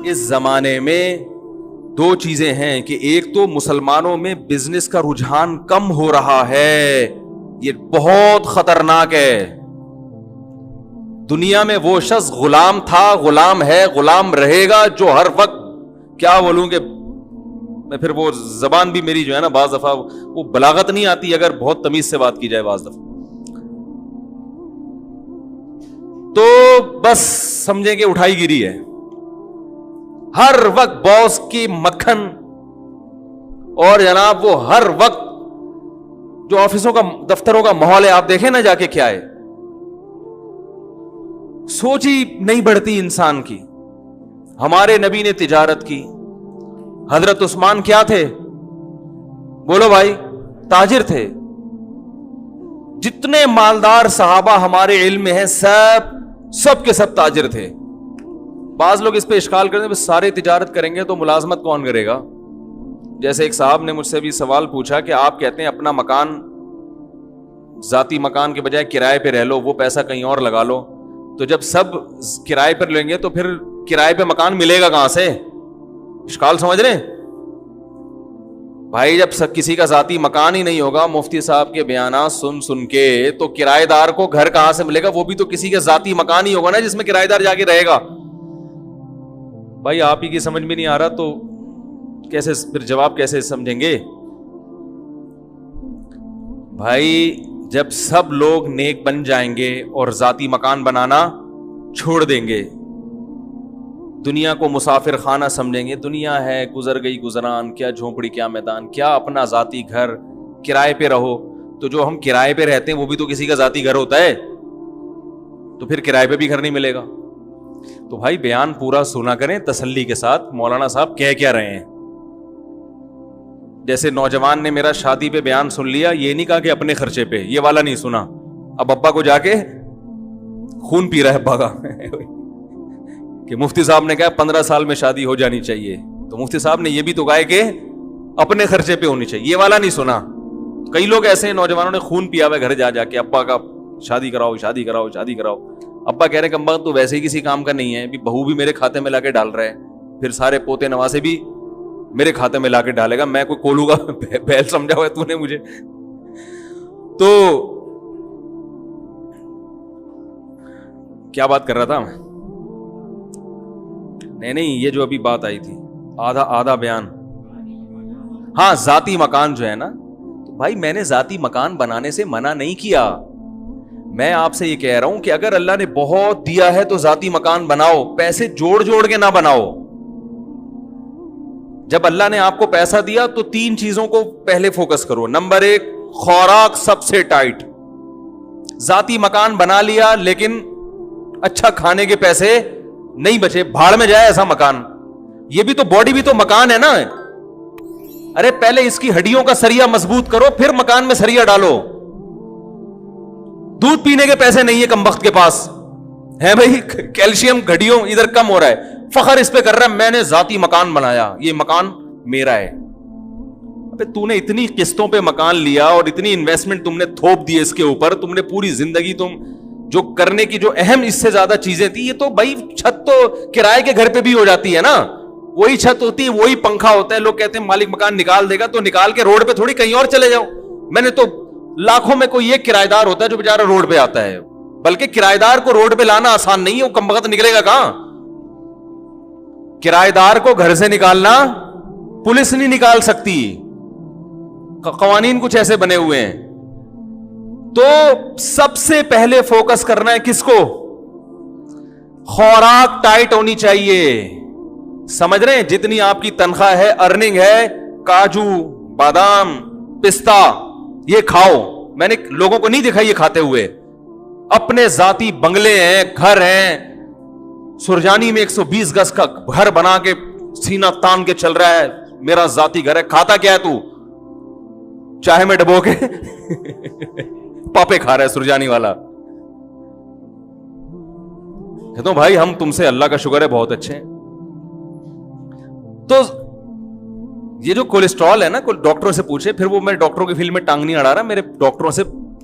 اس زمانے میں دو چیزیں ہیں کہ ایک تو مسلمانوں میں بزنس کا رجحان کم ہو رہا ہے، یہ بہت خطرناک ہے. دنیا میں وہ شخص غلام تھا، غلام ہے، غلام رہے گا، جو ہر وقت کیا بولوں کہ میں پھر وہ زبان بھی میری جو ہے نا بعض دفعہ وہ بلاغت نہیں آتی اگر بہت تمیز سے بات کی جائے بعض دفعہ، تو بس سمجھیں کہ اٹھائی گیری ہے. ہر وقت باس کی مکھن، اور جناب وہ ہر وقت جو آفسوں کا دفتروں کا ماحول ہے آپ دیکھیں نا جا کے کیا ہے، سوچ ہی نہیں بڑھتی انسان کی. ہمارے نبی نے تجارت کی. حضرت عثمان کیا تھے؟ بولو بھائی، تاجر تھے. جتنے مالدار صحابہ ہمارے علم میں ہیں سب کے سب تاجر تھے. بعض لوگ اس پہ اشکال کرتے ہیں بس سارے تجارت کریں گے تو ملازمت کون کرے گا. جیسے ایک صاحب نے مجھ سے بھی سوال پوچھا کہ آپ کہتے ہیں اپنا مکان، ذاتی مکان کے بجائے کرائے پہ رہ لو، وہ پیسہ کہیں اور لگا لو، تو جب سب کرائے پر لیں گے تو پھر کرائے پہ مکان ملے گا کہاں سے؟ اشکال سمجھ رہے بھائی؟ جب کسی کا ذاتی مکان ہی نہیں ہوگا، مفتی صاحب کے بیانات سن کے، تو کرائے دار کو گھر کہاں سے ملے گا؟ وہ بھی تو کسی کا ذاتی مکان ہی ہوگا نا جس میں کرائے دار جا کے رہے گا. بھائی آپ ہی کی سمجھ میں نہیں آ رہا تو کیسے پھر جواب کیسے سمجھیں گے؟ بھائی جب سب لوگ نیک بن جائیں گے اور ذاتی مکان بنانا چھوڑ دیں گے، دنیا کو مسافر خانہ سمجھیں گے، دنیا ہے گزر گئی گزران، کیا جھونپڑی کیا میدان، کیا اپنا ذاتی گھر، کرائے پہ رہو. تو جو ہم کرائے پہ رہتے ہیں وہ بھی تو کسی کا ذاتی گھر ہوتا ہے، تو پھر کرائے پہ بھی گھر نہیں ملے گا. تو بھائی بیان پورا سنا کریں تسلی کے ساتھ، مولانا صاحب کہہ کیا رہے ہیں. جیسے نوجوان نے میرا شادی پہ بیان سن لیا، یہ نہیں کہا کہ اپنے خرچے پہ، یہ والا نہیں سنا. اب ابا کو جا کے خون پی رہا ہے ابا کا کہ مفتی صاحب نے کہا 15 سال میں شادی ہو جانی چاہیے، تو مفتی صاحب نے یہ بھی تو کہا کہ اپنے خرچے پہ ہونی چاہیے، یہ والا نہیں سنا. کئی لوگ ایسے ہیں نوجوانوں نے خون پیا ہوا گھر جا کے ابا کا، شادی کراؤ شادی کراؤ شادی کراؤ. ابا کہہ رہے کہ ابا تو ویسے ہی کسی کام کا نہیں ہے، بہو بھی میرے کھاتے میں لا کے ڈال رہا ہے، پھر سارے پوتے نواسے بھی میرے کھاتے میں لا کے ڈالے گا، میں کوئی کولوں گا بیل سمجھا ہوا ہے تو نے مجھے. تو کیا بات کر رہا تھا میں؟ نہیں یہ جو ابھی بات آئی تھی آدھا بیان. ہاں ذاتی مکان جو ہے نا، تو بھائی میں نے ذاتی مکان بنانے سے منع نہیں کیا. میں آپ سے یہ کہہ رہا ہوں کہ اگر اللہ نے بہت دیا ہے تو ذاتی مکان بناؤ، پیسے جوڑ کے نہ بناؤ. جب اللہ نے آپ کو پیسہ دیا تو 3 چیزوں کو پہلے فوکس کرو. نمبر 1، خوراک سب سے ٹائٹ. ذاتی مکان بنا لیا لیکن اچھا کھانے کے پیسے نہیں بچے، بھاڑ میں جائے ایسا مکان. یہ بھی تو باڈی بھی تو مکان ہے نا. ارے پہلے اس کی ہڈیوں کا سریا مضبوط کرو، پھر مکان میں سریا ڈالو. دودھ پینے کے پیسے نہیں ہے کمبخت کے پاس ہے بھائی، کیلشیم گھڑیوں ادھر کم ہو رہا ہے، فخر اس پہ کر رہا ہے میں نے ذاتی مکان بنایا، یہ مکان میرا ہے. ابے تو نے اتنی قسطوں پہ مکان لیا اور اتنی انویسٹمنٹ تم نے تھوپ دی اس کے اوپر، تم نے پوری زندگی تم جو کرنے کی جو اہم اس سے زیادہ چیزیں تھی، یہ تو بھائی چھت تو کرائے کے گھر پہ بھی ہو جاتی ہے نا، وہی چھت ہوتی ہے، وہی پنکھا ہوتا ہے. لوگ کہتے ہیں مالک مکان نکال دے گا، تو نکال کے روڈ پہ تھوڑی کہیں اور چلے جاؤ. میں نے تو لاکھوں میں کوئی ایک کرایہ دار ہوتا ہے جو بیچارہ روڈ پہ آتا ہے، بلکہ کرایہ دار کو روڈ پہ لانا آسان نہیں ہے، وہ کمبخت نکلے گا کہاں؟ کرایہ دار کو گھر سے نکالنا پولیس نہیں نکال سکتی، قوانین کچھ ایسے بنے ہوئے ہیں. تو سب سے پہلے فوکس کرنا ہے کس کو؟ خوراک ٹائٹ ہونی چاہیے. سمجھ رہے ہیں؟ جتنی آپ کی تنخواہ ہے، ارننگ ہے، کاجو بادام پستہ یہ کھاؤ. میں نے لوگوں کو نہیں دیکھا یہ کھاتے ہوئے. اپنے ذاتی بنگلے ہیں، گھر ہیں. سرجانی میں 120 گز کا گھر بنا کے سینہ تان کے چل رہا ہے، میرا ذاتی گھر ہے. کھاتا کیا ہے تو؟ چاہے میں ڈبو کے پاپے کھا رہا ہے سرجانی والا. کہتا ہوں بھائی ہم تم سے اللہ کا شکر ہے بہت اچھے ہیں. تو یہ جو کولیسٹرول ہے نا، ڈاکٹروں سے پوچھے، پھر وہ میں ڈاکٹروں کی فیلڈ میں ٹانگ نہیں اڑا رہا، میرے ڈاکٹروں سے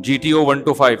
GTO 125,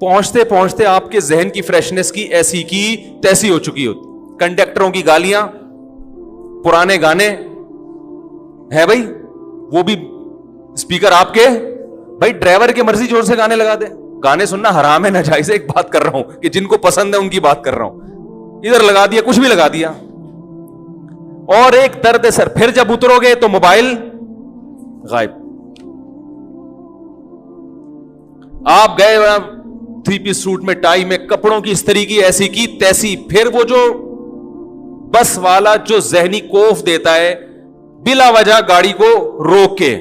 پہنچتے پہنچتے آپ کے ذہن کی فریشنس کی ایسی کی تیسی ہو چکی ہوتی. کنڈکٹروں کی گالیاں, پرانے گانے ہے بھائی, وہ بھی اسپیکر آپ کے, بھائی ڈرائیور کی مرضی جوڑ سے گانے لگا دے. گانے سننا حرام ہے, ناجائز ہے, ایک بات کر رہا ہوں کہ جن کو پسند ہے ان کی بات کر رہا ہوں. ادھر لگا دیا, کچھ بھی لگا دیا. اور ایک درد سر, پھر جب اترو گے تو موبائل غائب. آپ گئے 3 پیس سوٹ میں, ٹائی میں, کپڑوں کی استری کی ایسی کی تیسی. پھر وہ جو بس والا جو ذہنی کوف دیتا ہے بلا وجہ گاڑی کو روک کے,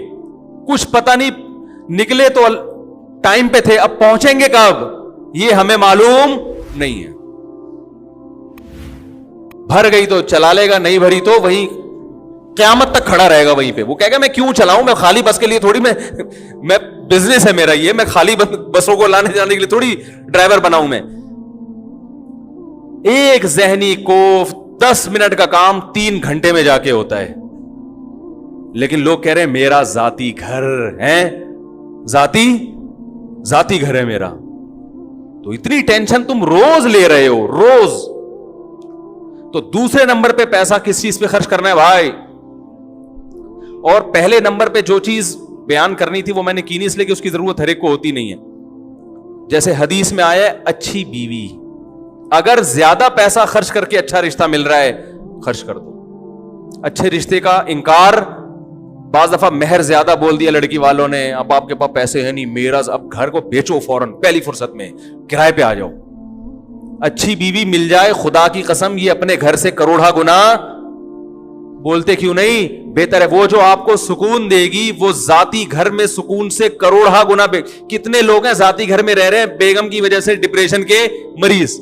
کچھ پتہ نہیں نکلے تو ٹائم پہ تھے, اب پہنچیں گے کب یہ ہمیں معلوم نہیں ہے. بھر گئی تو چلا لے گا, نہیں بھری تو وہی قیامت تک کھڑا رہے گا وہیں پہ. وہ کہے گا میں کیوں چلاؤں, میں خالی بس کے لیے تھوڑی, میں بزنس ہے میرا یہ, میں خالی بسوں کو لانے جانے کے لیے تھوڑی ڈرائیور بناؤں میں. ایک ذہنی کوف 10 منٹ کا کام 3 گھنٹے میں جا کے ہوتا ہے. لیکن لوگ کہہ رہے ہیں میرا ذاتی گھر ہے, ذاتی گھر ہے میرا. تو اتنی ٹینشن تم روز لے رہے ہو, روز. تو دوسرے نمبر پہ پیسہ کس چیز پہ خرچ کرنا ہے بھائی؟ اور پہلے نمبر پہ جو چیز بیان کرنی تھی وہ میں نے کی نہیں, اس لیے کہ اس کی ضرورت ہر ایک کو ہوتی نہیں ہے. جیسے حدیث میں آیا اچھی بیوی, اگر زیادہ پیسہ خرچ کر کے اچھا رشتہ مل رہا ہے خرچ کر دو. اچھے رشتے کا انکار, بعض دفعہ مہر زیادہ بول دیا لڑکی والوں نے, اب آپ کے پاس پیسے ہیں نہیں, میرا اب گھر کو بیچو فوراً پہلی فرصت میں, کرائے پہ آ جاؤ. اچھی بیوی مل جائے, خدا کی قسم یہ اپنے گھر سے کروڑا گنا, بولتے کیوں نہیں, بہتر ہے. وہ جو آپ کو سکون دے گی وہ ذاتی گھر میں سکون سے کروڑا گنا. کتنے لوگ ہیں ذاتی گھر میں رہ رہے ہیں, بیگم کی وجہ سے ڈپریشن کے مریض,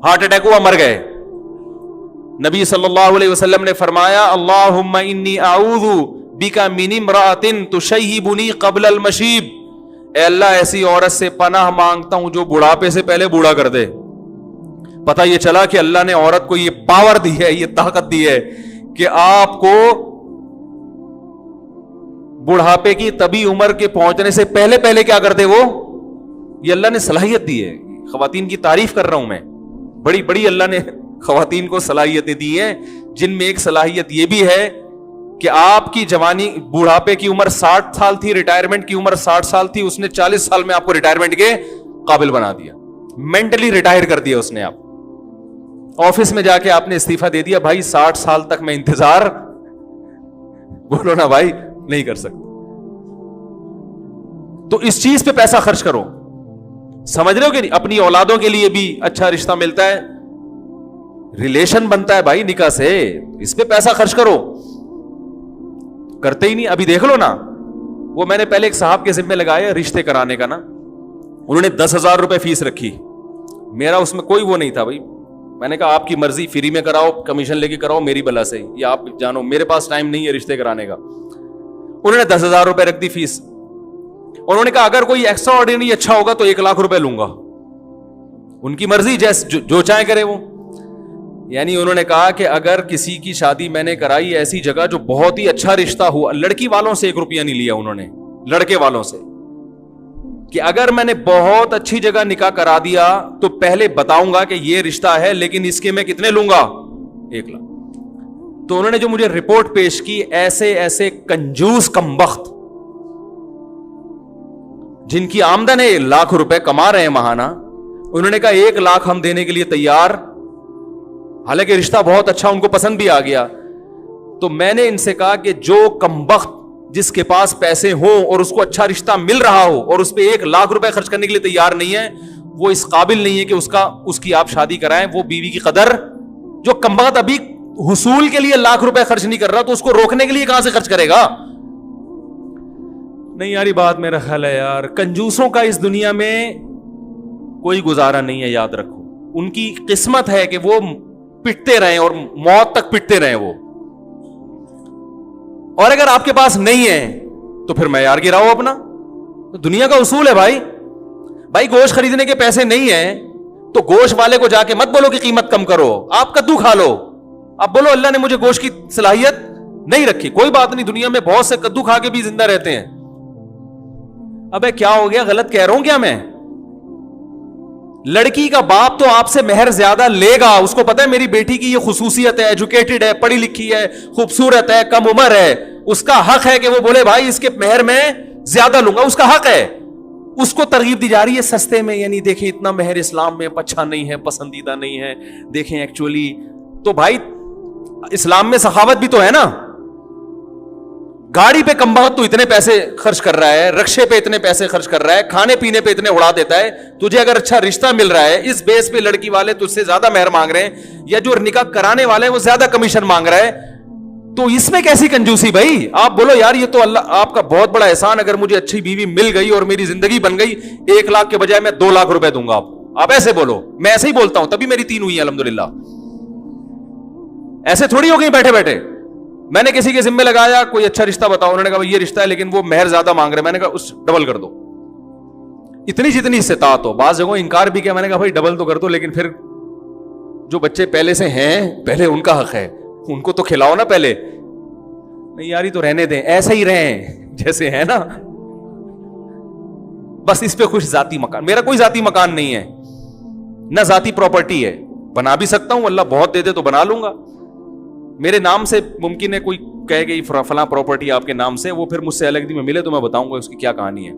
ہارٹ اٹیک ہوا مر گئے. نبی صلی اللہ علیہ وسلم نے فرمایا اللہم انی اعوذ بکا من امرأۃ تشیبنی قبل المشیب, اے اللہ ایسی عورت سے پناہ مانگتا ہوں جو بڑھاپے سے پہلے بوڑھا کر دے. پتہ یہ چلا کہ اللہ نے عورت کو یہ پاور دی ہے, یہ طاقت دی ہے کہ آپ کو بڑھاپے کی طبی عمر کے پہنچنے سے پہلے کیا کرتے, وہ یہ اللہ نے صلاحیت دی ہے. خواتین کی تعریف کر رہا ہوں میں, بڑی بڑی اللہ نے خواتین کو صلاحیتیں دی ہیں, جن میں ایک صلاحیت یہ بھی ہے کہ آپ کی جوانی, بڑھاپے کی عمر 60 سال تھی, ریٹائرمنٹ کی عمر 60 سال تھی, اس نے 40 سال میں آپ کو ریٹائرمنٹ کے قابل بنا دیا, مینٹلی ریٹائر کر دیا اس نے. آپ آفس میں جا کے آپ نے استعفیٰ دے دیا, بھائی 60 سال تک میں انتظار, بولو نا بھائی نہیں کر سکتا. تو اس چیز پہ پیسہ خرچ کرو, سمجھ رہے ہو کہ نہیں؟ اپنی اولادوں کے لیے بھی اچھا رشتہ ملتا ہے, ریلیشن بنتا ہے بھائی نکاح سے, اس پہ پیسہ خرچ کرو. کرتے ہی نہیں. ابھی دیکھ لو نا, وہ میں نے پہلے ایک صاحب کے ذمہ لگایا رشتے کرانے کا نا, انہوں نے 10,000 روپے فیس رکھی, میرا اس میں کوئی وہ نہیں تھا بھائی. میں نے کہا آپ کی مرضی, فری میں کراؤ, کمیشن لے کے کراؤ, میری بلا سے, یا آپ جانو میرے پاس ٹائم نہیں ہے رشتے کرانے کا. انہوں نے 10,000 روپے رکھ دی فیس. انہوں نے کہا اگر کوئی ایکسٹرا آرڈینری اچھا ہوگا تو 1,00,000 روپے لوں گا. ان کی مرضی, جیسے جو چاہے کرے وہ. یعنی انہوں نے کہا کہ اگر کسی کی شادی میں نے کرائی ایسی جگہ جو بہت ہی اچھا رشتہ ہوا, لڑکی والوں سے 1 روپیہ نہیں لیا انہوں نے, لڑکے والوں سے, کہ اگر میں نے بہت اچھی جگہ نکاح کرا دیا تو پہلے بتاؤں گا کہ یہ رشتہ ہے, لیکن اس کے میں کتنے لوں گا, 1,00,000. تو انہوں نے جو مجھے رپورٹ پیش کی, ایسے کنجوس کمبخت جن کی آمدن ہے 1,00,000 روپے کما رہے ہیں ماہانہ, انہوں نے کہا 1,00,000 ہم دینے کے لیے تیار, حالانکہ رشتہ بہت اچھا, ان کو پسند بھی آ گیا. تو میں نے ان سے کہا کہ جو کمبخت جس کے پاس پیسے ہوں اور اس کو اچھا رشتہ مل رہا ہو اور اس پہ 1,00,000 روپے خرچ کرنے کے لیے تیار نہیں ہے, وہ اس قابل نہیں ہے کہ اس کی آپ شادی کرائیں. وہ بیوی کی قدر, جو کمبخت ابھی حصول کے لیے 1,00,000 روپے خرچ نہیں کر رہا, تو اس کو روکنے کے لیے کہاں سے خرچ کرے گا؟ نہیں یار یہ بات میرا خیال ہے یار, کنجوسوں کا اس دنیا میں کوئی گزارا نہیں ہے, یاد رکھو. ان کی قسمت ہے کہ وہ پٹتے رہیں اور موت تک پٹتے رہیں وہ. اور اگر آپ کے پاس نہیں ہے تو پھر معیار گراؤ اپنا. دنیا کا اصول ہے بھائی گوشت خریدنے کے پیسے نہیں ہیں تو گوشت والے کو جا کے مت بولو کہ قیمت کم کرو, آپ کدو کھا لو. اب بولو اللہ نے مجھے گوشت کی صلاحیت نہیں رکھی, کوئی بات نہیں, دنیا میں بہت سے کدو کھا کے بھی زندہ رہتے ہیں. ابے کیا ہو گیا, غلط کہہ رہا ہوں کیا میں؟ لڑکی کا باپ تو آپ سے مہر زیادہ لے گا, اس کو پتا ہے میری بیٹی کی یہ خصوصیت ہے, ایجوکیٹڈ ہے, پڑھی لکھی ہے, خوبصورت ہے, کم عمر ہے, اس کا حق ہے کہ وہ بولے بھائی اس کے مہر میں زیادہ لوں گا, اس کا حق ہے. اس کو ترغیب دی جا رہی ہے سستے میں, یعنی دیکھیں اتنا مہر اسلام میں اچھا نہیں ہے, پسندیدہ نہیں ہے, دیکھیں ایکچولی تو بھائی اسلام میں سخاوت بھی تو ہے نا. گاڑی پہ کم بخت تو اتنے پیسے خرچ کر رہا ہے, رکشے پہ اتنے پیسے خرچ کر رہا ہے, کھانے پینے پہ اتنے اڑا دیتا ہے, تجھے اگر اچھا رشتہ مل رہا ہے اس بیس پہ لڑکی والے تجھ سے زیادہ مہر مانگ رہے ہیں, یا جو نکاح کرانے والے ہیں وہ زیادہ کمیشن مانگ رہا ہے, تو اس میں کیسی کنجوسی بھائی؟ آپ بولو یار یہ تو اللہ آپ کا بہت بڑا احسان, اگر مجھے اچھی بیوی مل گئی اور میری زندگی بن گئی, 1 لاکھ کے بجائے میں 2 لاکھ روپے دوں گا. آپ ایسے بولو, میں ایسے ہی بولتا ہوں, تبھی میری 3 ہوئی الحمدللہ. ایسے تھوڑی ہو گئی بیٹھے بیٹھے. میں نے کسی کے ذمہ لگایا کوئی اچھا رشتہ بتاؤ, انہوں نے کہا یہ رشتہ ہے لیکن وہ مہر زیادہ مانگ رہے, میں نے کہا اس ڈبل کر دو, اتنی جتنی استطاعت ہو. بعض جگہوں انکار بھی کیا, میں نے کہا بھائی ڈبل تو کر دو, لیکن پھر جو بچے پہلے سے ہیں پہلے ان کا حق ہے, ان کو تو کھلاؤ نا پہلے. نہیں یاری تو رہنے دیں, ایسے ہی رہیں جیسے ہے نا, بس اس پہ خوش. ذاتی مکان, میرا کوئی ذاتی مکان نہیں ہے, نہ ذاتی پراپرٹی ہے, بنا بھی سکتا ہوں, اللہ بہت دے دے تو بنا لوں گا. میرے نام سے ممکن ہے کوئی کہے کہ فلاں پراپرٹی آپ کے نام سے, وہ پھر مجھ سے الگ میں ملے تو میں بتاؤں گا اس کی کیا کہانی ہے.